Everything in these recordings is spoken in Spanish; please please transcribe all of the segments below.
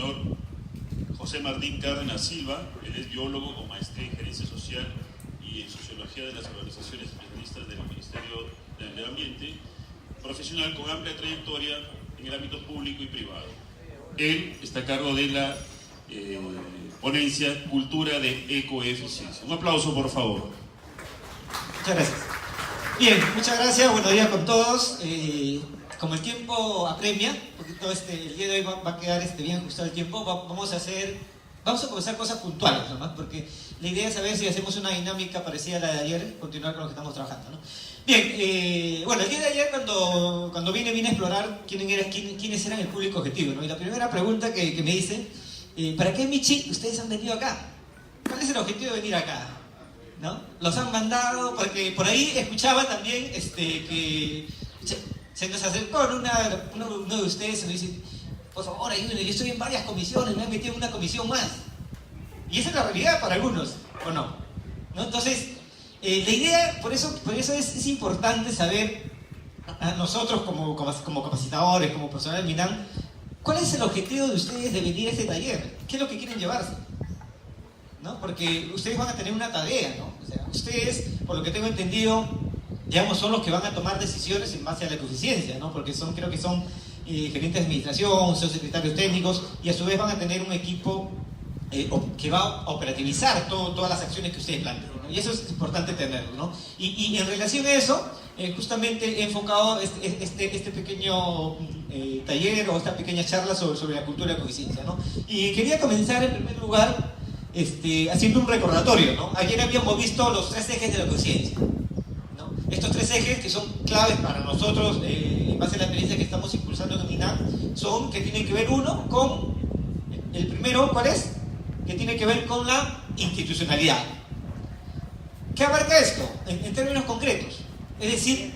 señor José Martín Cárdenas Silva. Él es biólogo con maestría en gerencia social y en sociología de las organizaciones especialistas del Ministerio del Medio Ambiente, profesional con amplia trayectoria en el ámbito público y privado. Él está a cargo de la ponencia Cultura de Ecoeficiencia. Un aplauso, por favor. Muchas gracias. Bien, muchas gracias, buenos días con todos. Como el tiempo apremia, porque todo el día de hoy va a quedar bien ajustado el tiempo, vamos a comenzar cosas puntuales nomás, porque la idea es saber si hacemos una dinámica parecida a la de ayer, continuar con lo que estamos trabajando, ¿no? Bien, bueno, el día de ayer cuando vine a explorar quiénes eran el público objetivo, ¿no? Y la primera pregunta que me dicen, ¿para qué, Michi, ustedes han venido acá? ¿Cuál es el objetivo de venir acá? ¿No? Los han mandado, porque por ahí escuchaba también que se nos acercó uno de ustedes y nos dice, por favor, ayúdenme, yo estoy en varias comisiones, me han metido en una comisión más. Y esa es la realidad para algunos, ¿o no? Entonces, la idea, por eso es importante saber a nosotros como capacitadores, como personal del MINAM, ¿cuál es el objetivo de ustedes de venir a este taller? ¿Qué es lo que quieren llevarse? ¿No? Porque ustedes van a tener una tarea, ¿no? O sea, ustedes, por lo que tengo entendido, digamos, son los que van a tomar decisiones en base a la ecoeficiencia, ¿no? Porque creo que son gerentes de administración, son secretarios técnicos, y a su vez van a tener un equipo que va a operativizar todas las acciones que ustedes plantean, ¿no? Y eso es importante tenerlo, ¿no? Y en relación a eso, justamente he enfocado este pequeño taller o esta pequeña charla sobre la cultura de ecoeficiencia, ¿no? Y quería comenzar en primer lugar haciendo un recordatorio, ¿no? Ayer habíamos visto los 3 ejes de la ecoeficiencia, ¿no? Estos 3 ejes que son claves para nosotros, en base a la experiencia que estamos impulsando en UNINAM, son que tienen que ver con, el primero, ¿cuál es? Que tiene que ver con la institucionalidad. ¿Qué abarca esto? En términos concretos. Es decir,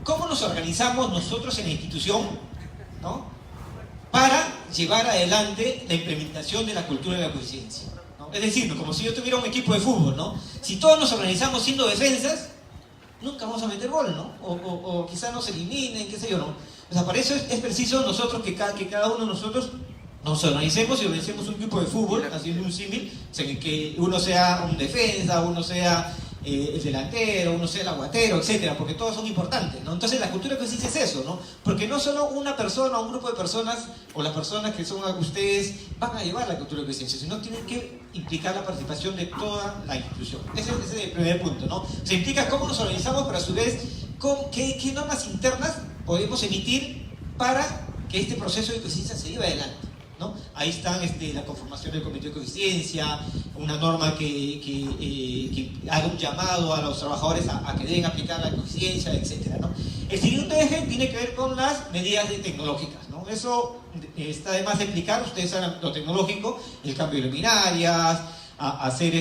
¿cómo nos organizamos nosotros en la institución, ¿no? Para llevar adelante la implementación de la cultura de la ecoeficiencia, ¿no? Es decir, como si yo tuviera un equipo de fútbol, ¿no? Si todos nos organizamos siendo defensas, nunca vamos a meter gol, ¿no? O quizás nos eliminen, qué sé yo, ¿no? O sea, para eso es preciso nosotros que cada uno de nosotros nos organicemos y organicemos un equipo de fútbol, haciendo un símil, o sea, que uno sea un defensa, uno sea el delantero, uno sea el aguatero, etcétera, porque todos son importantes, ¿no? Entonces la cultura de ecoeficiencia es eso, ¿no? Porque no solo una persona o un grupo de personas, o las personas que son ustedes, van a llevar la cultura de ecoeficiencia, sino tienen que implicar la participación de toda la institución. Ese es el primer punto, ¿no? Se implica cómo nos organizamos, pero a su vez, qué normas internas podemos emitir para que este proceso de ecoeficiencia se lleve adelante, ¿no? Ahí están la conformación del comité de ecoeficiencia, una norma que haga un llamado a los trabajadores a que deben aplicar la ecoeficiencia, etc., ¿no? El siguiente eje tiene que ver con las medidas tecnológicas, ¿no? Eso está de más de explicar, ustedes saben lo tecnológico, el cambio de luminarias, hacer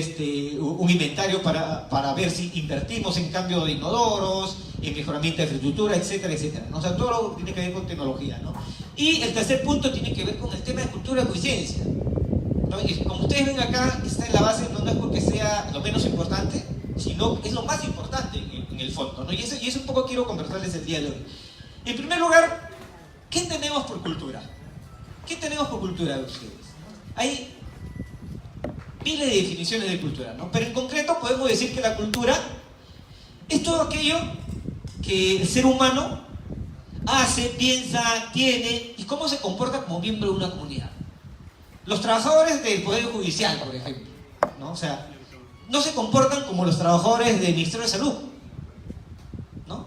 un inventario para ver si invertimos en cambio de inodoros, en mejoramiento de infraestructura, etcétera, etcétera, ¿no? O sea, todo lo tiene que ver con tecnología, ¿no? Y el tercer punto tiene que ver con el tema de cultura de ecoeficiencia, ¿no? Y como ustedes ven acá, está en la base, no es porque sea lo menos importante, sino es lo más importante en el fondo, ¿no? Y eso un poco quiero conversarles el día de hoy. En primer lugar, ¿qué entendemos por cultura? ¿Qué tenemos por cultura de ustedes? Hay miles de definiciones de cultura, ¿no? Pero en concreto podemos decir que la cultura es todo aquello que el ser humano hace, piensa, tiene y cómo se comporta como miembro de una comunidad. Los trabajadores del Poder Judicial, por ejemplo, ¿no? O sea, no se comportan como los trabajadores del Ministerio de Salud, ¿no?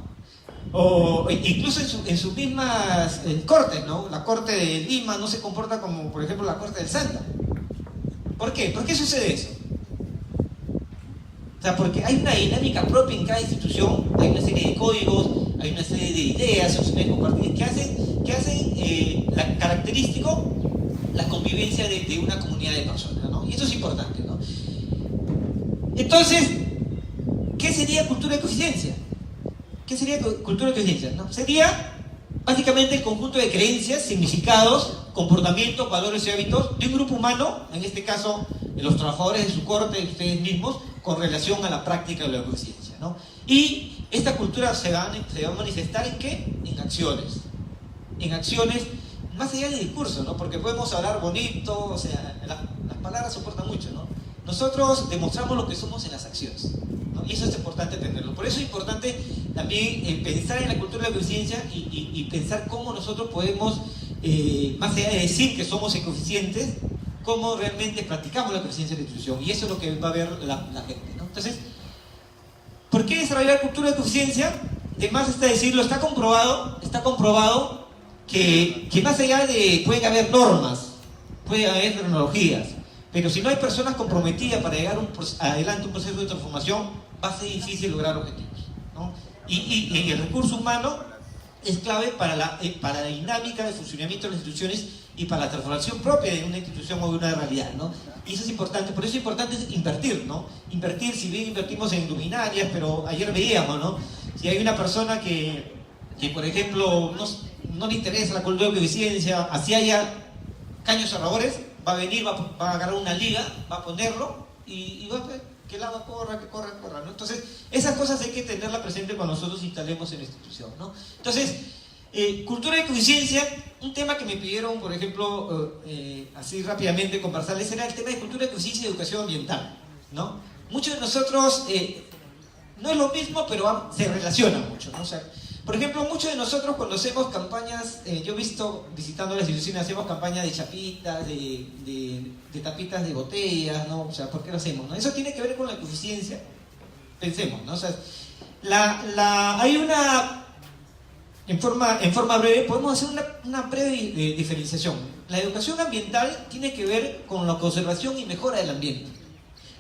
O incluso en sus mismas cortes, ¿no? La Corte de Lima no se comporta como, por ejemplo, la Corte del Santa. ¿Por qué? ¿Por qué sucede eso? O sea, porque hay una dinámica propia en cada institución, hay una serie de códigos, hay una serie de ideas, opciones compartidas que hacen característico la convivencia de una comunidad de personas, ¿no? Y eso es importante, ¿no? Entonces, ¿qué sería cultura de ecoeficiencia? ¿Qué sería cultura de ecoeficiencia? ¿No? Sería básicamente el conjunto de creencias, significados, comportamientos, valores y hábitos de un grupo humano, en este caso los trabajadores de su corte, ustedes mismos, con relación a la práctica de la ecoeficiencia, ¿no? Y esta cultura se va a manifestar ¿en qué? En acciones más allá del discurso, ¿no? Porque podemos hablar bonito, o sea, las palabras soportan mucho, ¿no? Nosotros demostramos lo que somos en las acciones, ¿no? Y eso es importante tenerlo. Por eso es importante también pensar en la cultura de la ecoeficiencia y pensar cómo nosotros podemos, más allá de decir que somos ecoeficientes, cómo realmente practicamos la ecoeficiencia de la institución. Y eso es lo que va a ver la gente, ¿no? Entonces, ¿por qué desarrollar cultura de ecoeficiencia? De más está decirlo, está comprobado que más allá de, pueden haber normas, puede haber tecnologías, pero si no hay personas comprometidas para llegar adelante un proceso de transformación, va a ser difícil lograr objetivos, ¿no? Y el recurso humano es clave para la dinámica de funcionamiento de las instituciones y para la transformación propia de una institución o de una realidad, ¿no? Y eso es importante, por eso es importante invertir, ¿no? Invertir, si bien invertimos en luminarias, pero ayer veíamos, ¿no? Si hay una persona que por ejemplo, no le interesa la cultura de eficiencia, así haya caños cerradores, va a venir, va a agarrar una liga, va a ponerlo y va a ver que el agua corra, ¿no? Entonces, esas cosas hay que tenerla presente cuando nosotros instalemos en la institución, ¿no? Entonces, cultura de eficiencia, un tema que me pidieron, por ejemplo, así rápidamente conversarles, era el tema de cultura de eficiencia y educación ambiental, ¿no? Muchos de nosotros, no es lo mismo, pero se relacionan mucho, ¿no? O sea, por ejemplo, muchos de nosotros cuando hacemos campañas, yo he visto, visitando las instituciones, hacemos campañas de chapitas, de tapitas de botellas, ¿no? O sea, ¿por qué lo hacemos, no? Eso tiene que ver con la eficiencia, pensemos, ¿no? O sea, hay una, en forma breve, podemos hacer una breve diferenciación. La educación ambiental tiene que ver con la conservación y mejora del ambiente.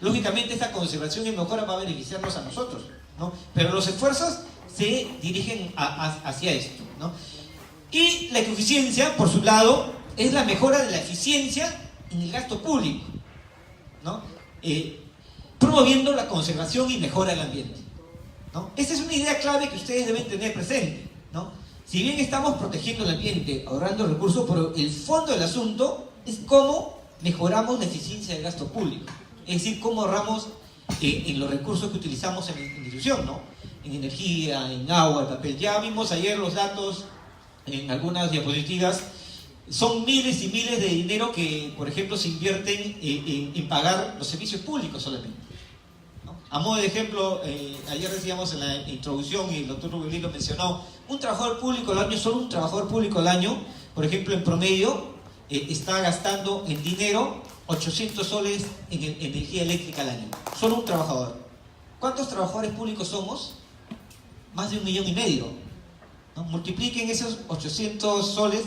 Lógicamente, esta conservación y mejora va a beneficiarnos a nosotros, ¿no? Pero los esfuerzos se dirigen hacia esto, ¿no? Y la eficiencia, por su lado, es la mejora de la eficiencia en el gasto público, ¿no? Promoviendo la conservación y mejora del ambiente, ¿no? Esa es una idea clave que ustedes deben tener presente, ¿no? Si bien estamos protegiendo el ambiente, ahorrando recursos, pero el fondo del asunto es cómo mejoramos la eficiencia del gasto público, es decir, cómo ahorramos en los recursos que utilizamos en la institución, ¿no? En energía, en agua, en papel. Ya vimos ayer los datos en algunas diapositivas. Son miles y miles de dinero que, por ejemplo, se invierten en pagar los servicios públicos solamente, ¿no? A modo de ejemplo, ayer decíamos en la introducción, y el doctor Rubelín lo mencionó, un trabajador público al año, solo un trabajador público al año, por ejemplo, en promedio, está gastando en dinero 800 soles en energía eléctrica al año. Solo un trabajador. ¿Cuántos trabajadores públicos somos? Más de 1,5 millones, ¿no? Multipliquen esos 800 soles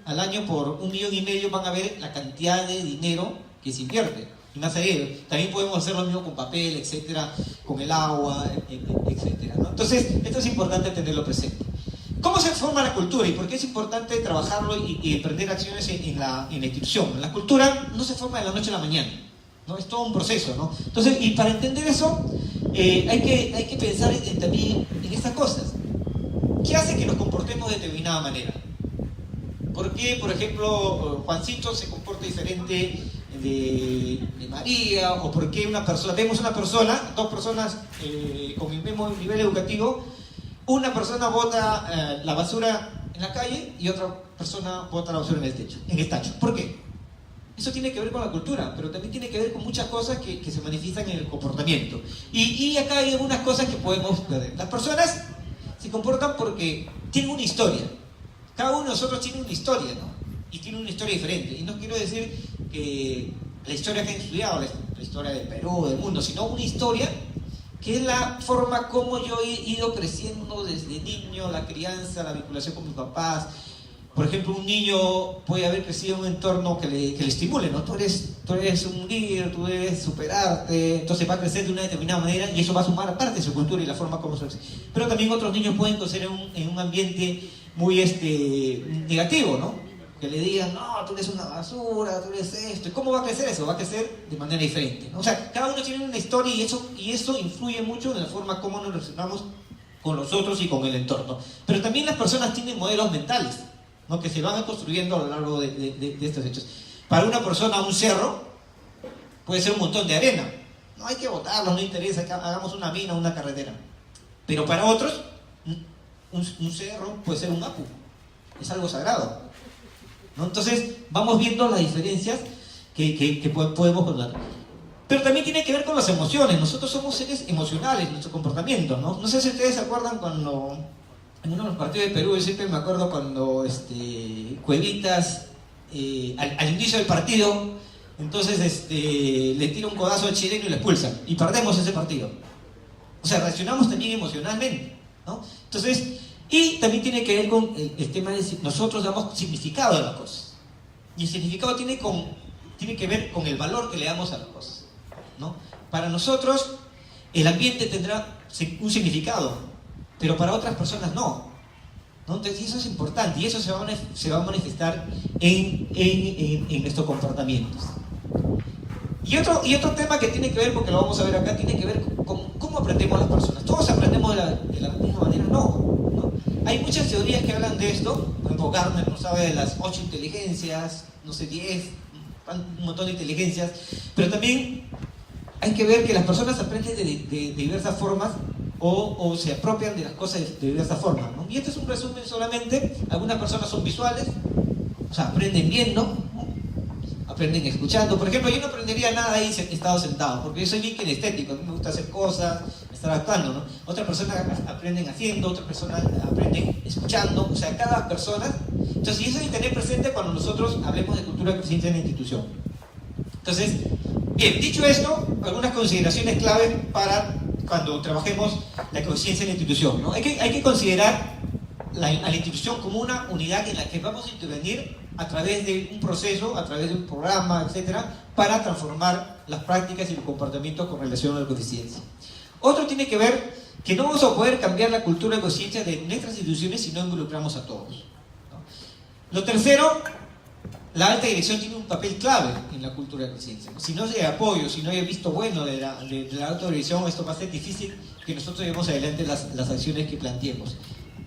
al año por 1,5 millones, van a ver la cantidad de dinero que se invierte. Y más allá, también podemos hacer lo mismo con papel, etcétera, con el agua, etcétera, ¿no? Entonces, esto es importante tenerlo presente. ¿Cómo se forma la cultura y por qué es importante trabajarlo y emprender acciones en la institución? La cultura no se forma de la noche a la mañana, ¿no? Es todo un proceso, ¿no? Entonces, y para entender eso, hay que pensar también en estas cosas. ¿Qué hace que nos comportemos de determinada manera? ¿Por qué, por ejemplo, Juancito se comporta diferente de María? ¿O por qué vemos una persona, dos personas con el mismo nivel educativo, una persona bota la basura en la calle y otra persona bota la basura en el tacho? ¿Por qué? Eso tiene que ver con la cultura, pero también tiene que ver con muchas cosas que se manifiestan en el comportamiento. Y acá hay algunas cosas que podemos ver. Las personas se comportan porque tienen una historia. Cada uno de nosotros tiene una historia, ¿no? Y tiene una historia diferente. Y no quiero decir que la historia que han estudiado, la historia del Perú, del mundo, sino una historia que es la forma como yo he ido creciendo desde niño, la crianza, la vinculación con mis papás. Por ejemplo, un niño puede haber crecido en un entorno que le estimule, ¿no? Tú eres un líder, tú debes superarte, entonces va a crecer de una determinada manera y eso va a sumar aparte de su cultura y la forma como se hace. Pero también otros niños pueden crecer en un ambiente muy negativo, ¿no? Que le digan, no, tú eres una basura, tú eres esto. ¿Y cómo va a crecer eso? Va a crecer de manera diferente, ¿no? O sea, cada uno tiene una historia y eso influye mucho en la forma como nos relacionamos con los otros y con el entorno. Pero también las personas tienen modelos mentales, ¿no? Que se van construyendo a lo largo de estos hechos. Para una persona, un cerro puede ser un montón de arena. No hay que botarlo, no interesa, hagamos una mina, una carretera. Pero para otros, un cerro puede ser un apu. Es algo sagrado. ¿no? Entonces, vamos viendo las diferencias que podemos hablar. Pero también tiene que ver con las emociones. Nosotros somos seres emocionales, nuestro comportamiento, ¿no? No sé si ustedes se acuerdan cuando, en uno de los partidos de Perú, yo siempre me acuerdo cuando Cuevitas, al inicio del partido, entonces le tira un codazo al chileno y lo expulsan. Y perdemos ese partido. O sea, reaccionamos también emocionalmente, ¿no? Entonces, y también tiene que ver con el tema de si nosotros damos significado a las cosas. Y el significado tiene que ver con el valor que le damos a las cosas, ¿no? Para nosotros, el ambiente tendrá un significado, pero para otras personas no. Entonces, eso es importante y eso se va a manifestar en nuestros comportamientos. Y otro tema que tiene que ver, porque lo vamos a ver acá, tiene que ver con cómo aprendemos las personas. ¿Todos aprendemos de la misma manera? No. Hay muchas teorías que hablan de esto. Por ejemplo, Gardner nos sabe de las 8 inteligencias, no sé, 10, un montón de inteligencias. Pero también hay que ver que las personas aprenden de diversas formas o se apropian de las cosas de diversas formas, ¿no? Y este es un resumen solamente. Algunas personas son visuales, o sea, aprenden viendo, ¿no? Aprenden escuchando. Por ejemplo, yo no aprendería nada ahí estado sentado, porque yo soy bien kinestético, a mí me gusta hacer cosas, estar actuando, ¿no? Otras personas aprenden haciendo, otras personas aprenden escuchando, o sea, cada persona. Entonces, y eso hay que tener presente cuando nosotros hablemos de cultura de conciencia en la institución. Entonces, bien, dicho esto, algunas consideraciones clave para cuando trabajemos la conciencia en la institución, ¿no? Hay que considerar a la institución como una unidad en la que vamos a intervenir a través de un proceso, a través de un programa, etcétera, para transformar las prácticas y el comportamiento con relación a la conciencia. Otro tiene que ver que no vamos a poder cambiar la cultura de conciencia de nuestras instituciones si no involucramos a todos, ¿no? Lo tercero, la alta dirección tiene un papel clave en la cultura de conciencia. Si no hay apoyo, si no hay visto bueno de la alta dirección, esto va a ser difícil que nosotros llevemos adelante las acciones que planteemos.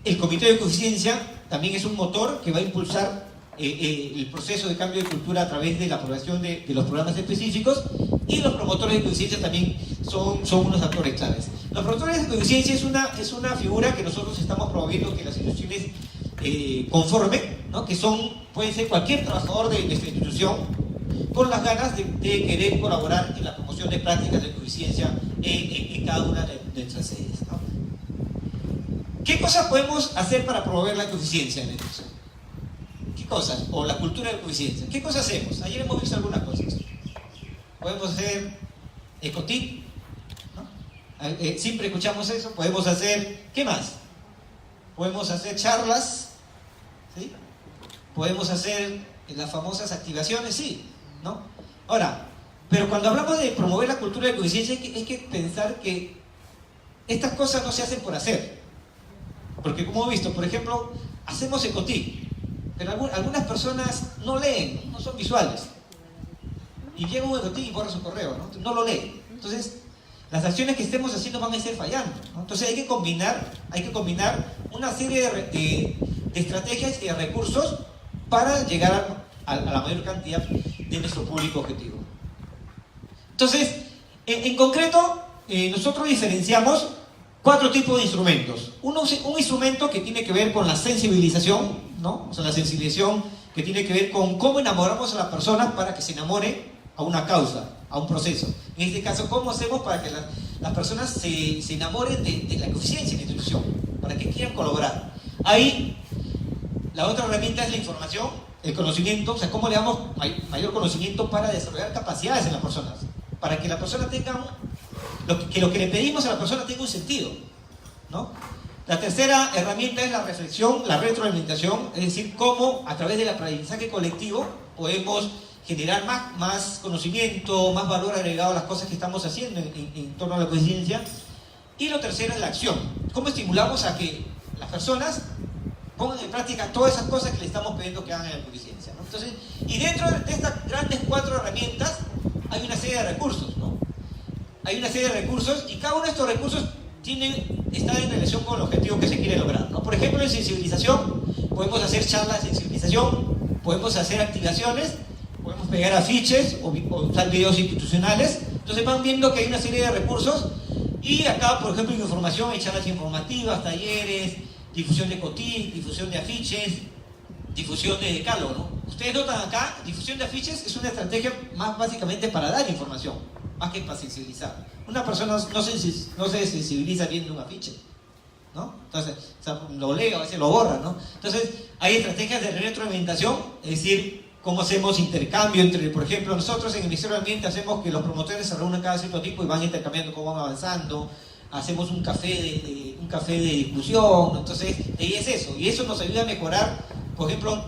El comité de conciencia también es un motor que va a impulsar el proceso de cambio de cultura a través de la aprobación de los programas específicos, y los promotores de conciencia también son unos actores claves. Los promotores de conciencia es una figura que nosotros estamos promoviendo que las instituciones conformen, ¿no? Que pueden ser cualquier trabajador de nuestra institución con las ganas de querer colaborar en la promoción de prácticas de conciencia en cada una de nuestras sedes, ¿no? ¿Qué cosas podemos hacer para promover la conciencia en la institución? ¿Qué cosas? O la cultura de conciencia. ¿Qué cosas hacemos? Ayer hemos visto algunas cosas. Podemos hacer ecotip, ¿no? Siempre escuchamos eso. Podemos hacer, ¿qué más? Podemos hacer charlas, ¿sí? Podemos hacer las famosas activaciones, sí, ¿no? Ahora, pero cuando hablamos de promover la cultura de conciencia hay que pensar que estas cosas no se hacen por hacer. Porque como he visto, por ejemplo, hacemos ecotip, pero algunas personas no leen, no son visuales. Y llega un ecotip y borra su correo, no lo lee. Entonces, las acciones que estemos haciendo van a ir fallando, ¿no? Entonces hay que combinar una serie de estrategias y de recursos para llegar a la mayor cantidad de nuestro público objetivo. Entonces, en concreto, nosotros diferenciamos 4 tipos de instrumentos. Un instrumento que tiene que ver con la sensibilización, ¿no? O sea, la sensibilización que tiene que ver con cómo enamoramos a las personas para que se enamoren a una causa, a un proceso. En este caso, ¿cómo hacemos para que las personas se enamoren de la conciencia de la institución? Para que quieran colaborar. Ahí, la otra herramienta es la información, el conocimiento, o sea, cómo le damos mayor conocimiento para desarrollar capacidades en las personas. Para que la persona tenga lo que le pedimos a la persona tenga un sentido, ¿no? La tercera herramienta es la reflexión, la retroalimentación, es decir, cómo a través del aprendizaje colectivo podemos generar más conocimiento, más valor agregado a las cosas que estamos haciendo en torno a la conciencia. Y lo tercero es la acción, cómo estimulamos a que las personas pongan en práctica todas esas cosas que le estamos pidiendo que hagan en la conciencia, ¿no? Entonces, y dentro de estas grandes 4 herramientas hay una serie de recursos, ¿no? Hay una serie de recursos y cada uno de estos recursos está en relación con el objetivo que se quiere lograr, ¿no? Por ejemplo, en sensibilización podemos hacer charlas de sensibilización, podemos hacer activaciones, podemos pegar afiches o usar videos institucionales. Entonces van viendo que hay una serie de recursos y acá, por ejemplo, en información hay charlas informativas, talleres, difusión de ecotip, difusión de afiches, difusión de decálogo, ¿no? Ustedes notan acá, difusión de afiches es una estrategia más básicamente para dar información, más que para sensibilizar. Una persona no se sensibiliza viendo un afiche, ¿no? Entonces, o sea, lo lee, a veces lo borra, ¿no? Entonces, hay estrategias de retroalimentación, es decir, cómo hacemos intercambio entre, por ejemplo, nosotros en el Ministerio del Ambiente hacemos que los promotores se reúnan cada cierto tiempo y van intercambiando cómo van avanzando, hacemos un café de discusión, entonces, y es eso, y eso nos ayuda a mejorar, por ejemplo,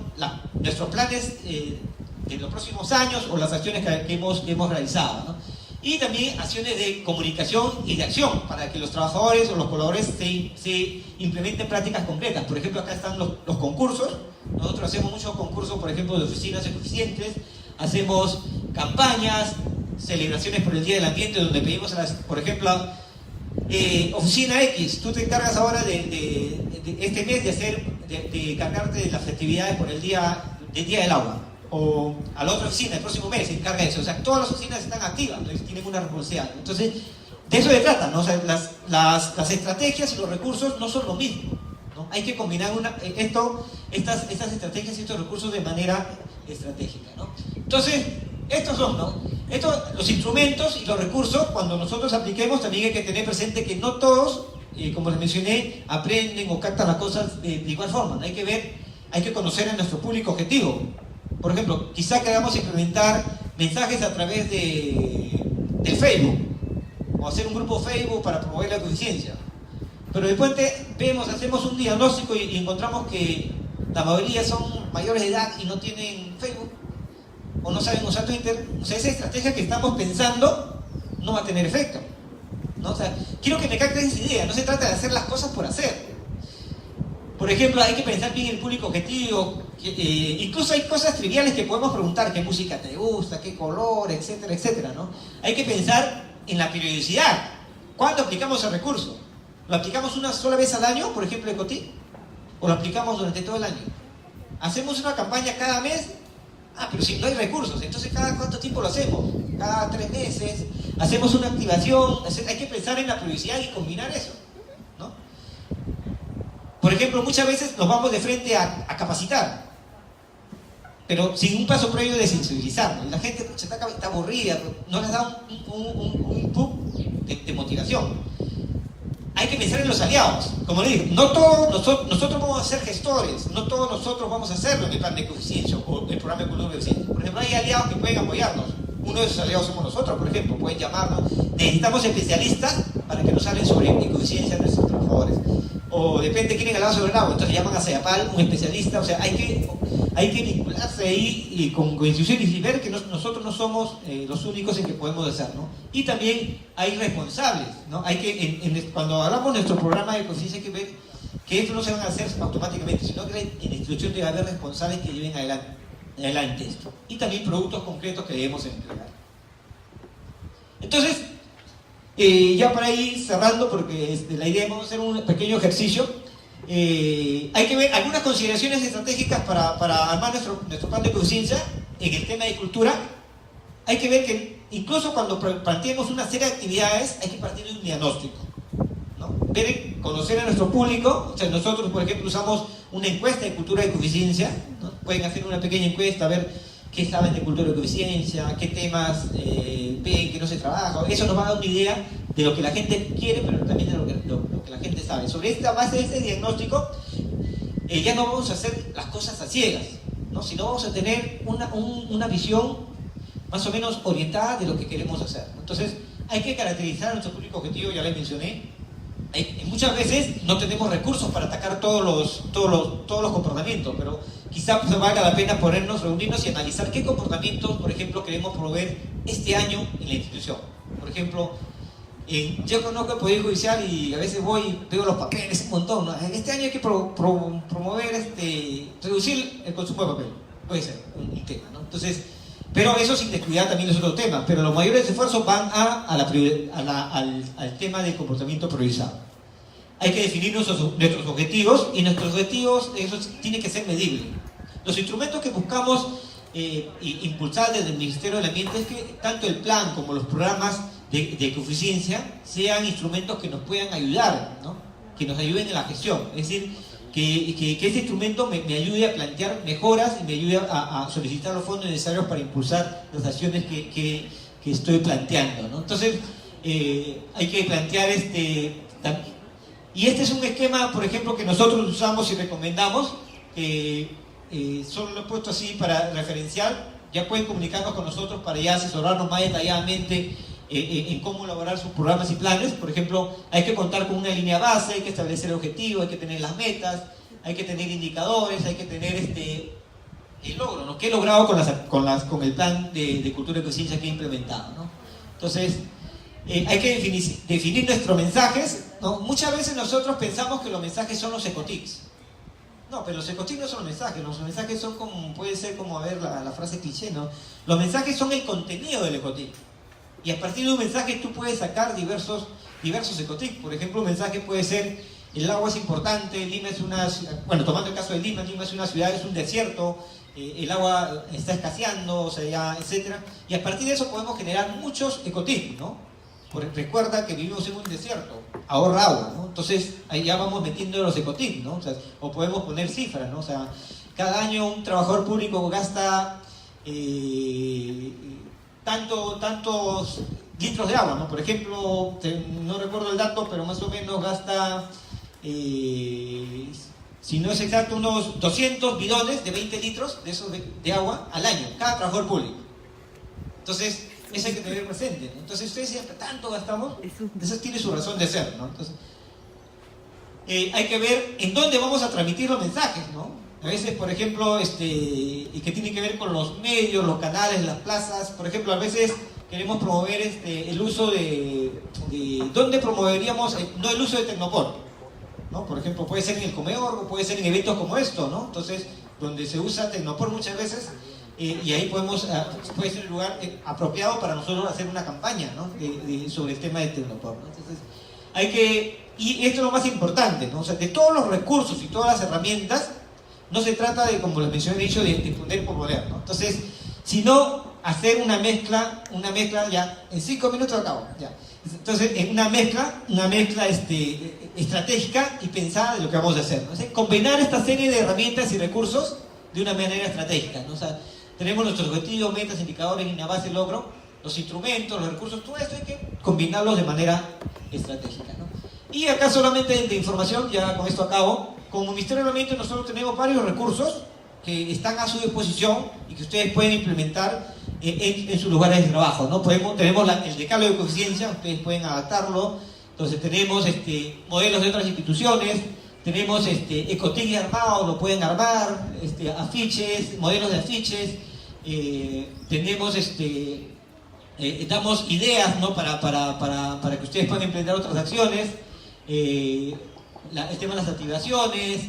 nuestros planes de los próximos años o las acciones que hemos realizado, ¿no? Y también acciones de comunicación y de acción para que los trabajadores o los colaboradores se implementen prácticas concretas. Por ejemplo, acá están los concursos. Nosotros hacemos muchos concursos, por ejemplo, de oficinas eficientes, hacemos campañas, celebraciones por el Día del Ambiente, donde pedimos, por ejemplo, oficina X, tú te encargas ahora de este mes de cargarte de las festividades por el Día del Agua. O a la otra oficina, el próximo mes se encarga de eso. O sea, todas las oficinas están activas, entonces tienen una responsabilidad. Entonces, de eso se trata, ¿no? O sea, las estrategias y los recursos no son lo mismo, ¿no? Hay que combinar estas estrategias y estos recursos de manera estratégica, ¿no? Entonces, estos son, ¿no? Los instrumentos y los recursos, cuando nosotros apliquemos, también hay que tener presente que no todos, como les mencioné, aprenden o captan las cosas de igual forma, ¿no? Hay que conocer a nuestro público objetivo. Por ejemplo, quizá queramos implementar mensajes a través del Facebook, o hacer un grupo Facebook para promover la eficiencia. Pero después hacemos un diagnóstico y encontramos que la mayoría son mayores de edad y no tienen Facebook, o no saben usar Twitter. O sea, esa estrategia que estamos pensando no va a tener efecto, ¿no? O sea, quiero que me capten esa idea, no se trata de hacer las cosas por hacer. Por ejemplo, hay que pensar bien el público objetivo. Incluso hay cosas triviales que podemos preguntar: ¿qué música te gusta? ¿Qué color? Etcétera, etcétera, ¿no? Hay que pensar en la periodicidad. ¿Cuándo aplicamos el recurso? ¿Lo aplicamos una sola vez al año, por ejemplo, Ecotip? ¿O lo aplicamos durante todo el año? ¿Hacemos una campaña cada mes? Pero si no hay recursos, entonces ¿cada cuánto tiempo lo hacemos? ¿Cada 3 meses? ¿Hacemos una activación? Hay que pensar en la periodicidad y combinar eso, ¿no? Por ejemplo, muchas veces nos vamos de frente a capacitar, pero sin un paso previo de sensibilizar, ¿no? La gente está aburrida, no les da un input de motivación. Hay que pensar en los aliados. Como le digo, no todos nosotros vamos a ser gestores, no todos nosotros vamos a hacerlo en el plan de eficiencia o el programa de cultura de eficiencia. Por ejemplo, hay aliados que pueden apoyarnos. Uno de esos aliados somos nosotros, por ejemplo, pueden llamarnos. Necesitamos especialistas para que nos hablen sobre eficiencia de nuestros trabajadores. O depende, quieren hablar sobre el agua, entonces llaman a CEAPAL, un especialista. O sea, hay que vincularse ahí y con instituciones y ver que nosotros no somos los únicos en que podemos hacer, ¿no? Y también hay responsables, ¿no? Hay que, cuando hablamos de nuestro programa de conciencia, hay que ver que esto no se van a hacer automáticamente, sino que en la institución debe haber responsables que lleven adelante esto. Y también productos concretos que debemos entregar. Entonces, ya para ir cerrando, porque la idea es hacer un pequeño ejercicio. Hay que ver algunas consideraciones estratégicas para armar nuestro plan de conciencia en el tema de cultura. Hay que ver que incluso cuando planteemos una serie de actividades, hay que partir de un diagnóstico, ¿no? Conocer a nuestro público. O sea, nosotros, por ejemplo, usamos una encuesta de cultura de eficiencia, ¿no? Pueden hacer una pequeña encuesta, a ver qué saben de cultura de eficiencia, qué temas ven que no se trabaja. Eso nos va a dar una idea de lo que la gente quiere, pero también de lo que la gente sabe. Sobre esta base de este diagnóstico, ya no vamos a hacer las cosas a ciegas, ¿no? Sino vamos a tener una visión más o menos orientada de lo que queremos hacer. Entonces, hay que caracterizar a nuestro público objetivo, ya les mencioné. Muchas veces no tenemos recursos para atacar todos los comportamientos, pero quizá valga la pena reunirnos y analizar qué comportamientos, por ejemplo, queremos promover este año en la institución. Por ejemplo, yo conozco el Poder Judicial y a veces voy y veo los papeles un montón, ¿no? Este año hay que promover, reducir el consumo de papel. Puede ser un tema, ¿no? Entonces, pero eso sin descuidar también los otros temas. Pero los mayores esfuerzos van al tema del comportamiento priorizado. Hay que definir nuestros objetivos, y nuestros objetivos, eso tiene que ser medible. Los instrumentos que buscamos impulsar desde el Ministerio del Ambiente es que tanto el plan como los programas de eficiencia sean instrumentos que nos puedan ayudar, ¿no? Que nos ayuden en la gestión. Es decir, que este instrumento me ayude a plantear mejoras y me ayude a solicitar los fondos necesarios para impulsar las acciones que estoy planteando, ¿no? Entonces, hay que plantear y este es un esquema, por ejemplo, que nosotros usamos y recomendamos, solo lo he puesto así para referenciar. Ya pueden comunicarnos con nosotros para ya asesorarnos más detalladamente en cómo elaborar sus programas y planes. Por ejemplo, hay que contar con una línea base, hay que establecer el objetivo, hay que tener las metas, hay que tener indicadores, hay que tener el logro, ¿no? ¿Qué he logrado con el plan de cultura y conciencia que he implementado, ¿no? Entonces, hay que definir nuestros mensajes, ¿no? Muchas veces nosotros pensamos que los mensajes son los ecotics. No, pero los ecotics no son mensajes, los mensajes son como, puede ser como, a ver, la frase cliché, ¿no? Los mensajes son el contenido del ecotic. Y a partir de un mensaje tú puedes sacar diversos ecotics. Por ejemplo, un mensaje puede ser: el agua es importante, Lima es tomando el caso de Lima es una ciudad, es un desierto, el agua está escaseando, o sea, ya, etc. Y a partir de eso podemos generar muchos ecotics, ¿no? Recuerda que vivimos en un desierto, ahorra agua, ¿no? Entonces ahí ya vamos metiendo los ecotics, ¿no? O podemos poner cifras, ¿no? O sea, cada año un trabajador público gasta tantos litros de agua, ¿no? Por ejemplo, no recuerdo el dato, pero más o menos gasta, si no es exacto, unos 200 bidones de 20 litros de agua al año, cada trabajador público. Entonces, eso hay que tener presente, ¿no? Entonces, ustedes siempre tanto gastamos, eso tiene su razón de ser, ¿no? Entonces, hay que ver en dónde vamos a transmitir los mensajes, ¿no? A veces, por ejemplo, y que tiene que ver con los medios, los canales, las plazas. Por ejemplo, a veces queremos promover el uso ¿dónde promoveríamos no el uso de Tecnopor? ¿No? Por ejemplo, puede ser en el comedor o puede ser en eventos como esto, ¿no? Entonces, donde se usa Tecnopor muchas veces, y ahí puede ser el lugar apropiado para nosotros hacer una campaña, ¿no? Sobre el tema de Tecnopor, ¿no? Entonces, y esto es lo más importante, ¿no? O sea, de todos los recursos y todas las herramientas, no se trata de, como les mencioné, dicho, de poner por poner, ¿no? Entonces, sino hacer una mezcla ya, en 5 minutos acabo, ya. Entonces, en una mezcla estratégica y pensada de lo que vamos a hacer, ¿no? O sea, combinar esta serie de herramientas y recursos de una manera estratégica, ¿no? O sea, tenemos nuestros objetivos, metas, indicadores, línea base, logro, los instrumentos, los recursos, todo esto hay que combinarlos de manera estratégica, ¿no? Y acá solamente de información, ya con esto acabo. Como Ministerio del Ambiente nosotros tenemos varios recursos que están a su disposición y que ustedes pueden implementar en sus lugares de trabajo, ¿no? Tenemos el decálogo de coeficiencia, ustedes pueden adaptarlo. Entonces tenemos modelos de otras instituciones, tenemos ecotics armados, lo pueden armar, afiches, modelos de afiches, tenemos damos ideas, ¿no? para que ustedes puedan emprender otras acciones. El tema de las activaciones,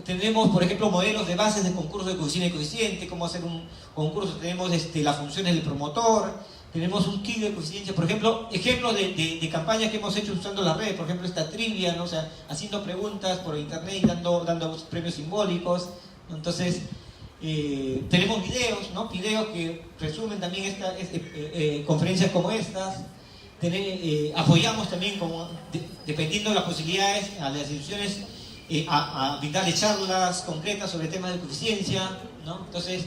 tenemos, por ejemplo, modelos de bases de concurso de coeficiente y coeficiente, cómo hacer un concurso, tenemos las funciones del promotor, tenemos un kit de coeficiencia, por ejemplo, ejemplos de campañas que hemos hecho usando las redes, por ejemplo, esta trivia, ¿no? O sea, haciendo preguntas por internet y dando premios simbólicos, ¿no? Entonces, tenemos videos, ¿no? Videos que resumen también conferencias como estas. Apoyamos también, dependiendo de las posibilidades, a las instituciones a brindarle charlas concretas sobre temas de coeficiencia, ¿no? Entonces,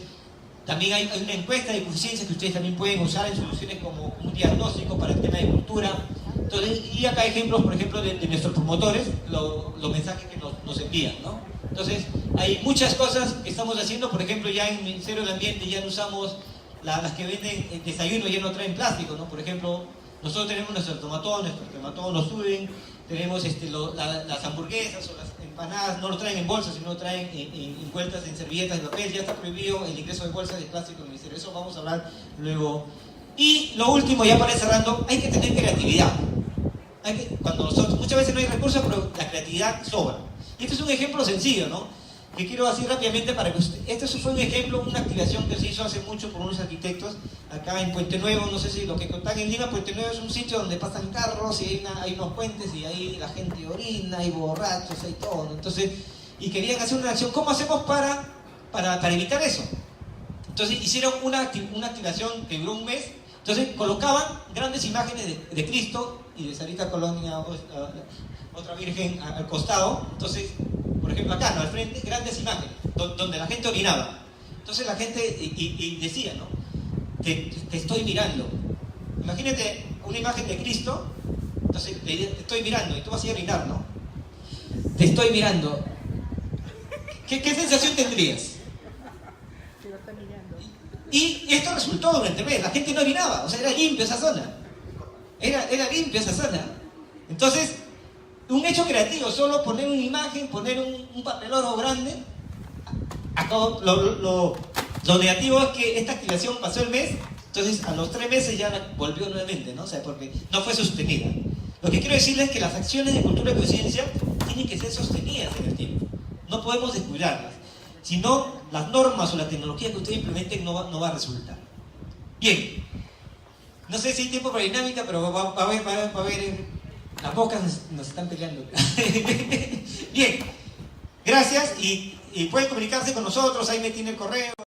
también hay una encuesta de coeficiencia que ustedes también pueden usar en soluciones como un diagnóstico para el tema de cultura. Entonces, y acá hay ejemplos, por ejemplo, de nuestros promotores, los mensajes que nos envían, ¿no? Entonces, hay muchas cosas que estamos haciendo. Por ejemplo, ya en el Ministerio del Ambiente ya no usamos las que venden el desayuno, ya no traen plástico, ¿no? Por ejemplo, nosotros tenemos nuestros tomatones nos suben, tenemos las hamburguesas o las empanadas, no lo traen en bolsas, sino lo traen envueltas en servilletas de papel. Ya está prohibido el ingreso de bolsas de plástico en el ministerio, eso vamos a hablar luego. Y lo último, ya para ir cerrando, hay que tener creatividad. Muchas veces no hay recursos, pero la creatividad sobra. Y este es un ejemplo sencillo, ¿no? Que quiero decir rápidamente para que este fue un ejemplo, una activación que se hizo hace mucho por unos arquitectos acá en Puente Nuevo. No sé si lo que contan en Lima, Puente Nuevo es un sitio donde pasan carros y hay unos puentes y ahí la gente orina, hay borrachos, hay todo, ¿no? Entonces, y querían hacer una acción. ¿Cómo hacemos para evitar eso? Entonces hicieron una activación que duró un mes. Entonces colocaban grandes imágenes de Cristo y de Sarita Colonia, otra virgen al costado. Entonces por ejemplo acá, ¿no? Al frente, grandes imágenes, donde la gente orinaba. Entonces la gente y decía, ¿no? Te estoy mirando. Imagínate una imagen de Cristo, entonces te estoy mirando y tú vas a ir a orinar, ¿no? Te estoy mirando. ¿Qué sensación tendrías? Y esto resultó durante el mes, la gente no orinaba, o sea, era limpio esa zona. Era limpio esa zona. Entonces, un hecho creativo, solo poner una imagen, poner un papel oro grande. Lo negativo es que esta activación pasó el mes, entonces a los 3 meses ya volvió nuevamente, ¿no? O sea, porque no fue sostenida. Lo que quiero decirles es que las acciones de cultura de conciencia tienen que ser sostenidas en el tiempo. No podemos descuidarlas. Si no, las normas o la tecnología que ustedes implementen no va a resultar. Bien. No sé si hay tiempo para dinámica, pero va a haber las bocas nos están peleando. Bien. Gracias y pueden comunicarse con nosotros. Ahí me tiene el correo.